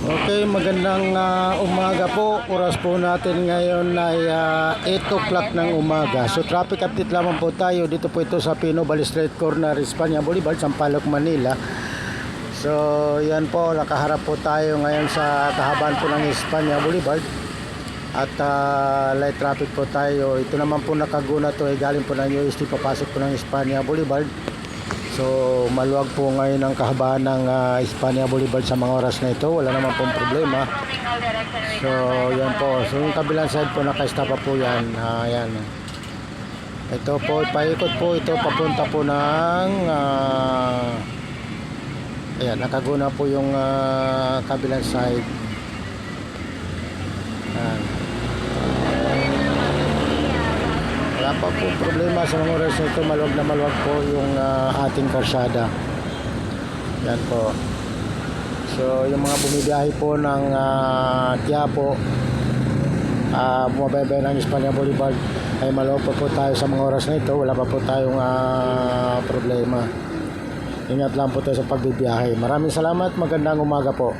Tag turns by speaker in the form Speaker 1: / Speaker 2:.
Speaker 1: Okay, magandang umaga po. Oras po natin ngayon ay 8 o'clock ng umaga. So traffic update lamang po tayo. Dito po ito sa Pino Valley Street Corner, Espanya Boulevard, Sampaloc, Manila. So yan po, nakaharap po tayo ngayon sa kahabaan po ng Espanya Boulevard. At light traffic po tayo. Ito naman po nakaguna to ay galing po ng UST, papasok po ng Espanya Boulevard. So maluwag po ngayon ang kahabaan ng Espanya Boulevard sa mga oras na ito. Wala naman pong problema. So yan po. So yung kabilang side po naka-stop pa po yan. Yan. Ito po, paikot po ito papunta po ng ayan, nakaguna po yung kabilang side. Ayan. Wala pa po problema sa mga oras na ito. Maluwag na maluwag po yung ating karsada. Yan po. So yung mga bumibiyahe po ng Quiapo, bumabaybay ng Espanya Boulevard, ay maluwag pa po tayo sa mga oras na ito. Wala pa po tayong problema. Ingat lang po tayo sa pagbibiyahe. Maraming salamat. Magandang umaga po.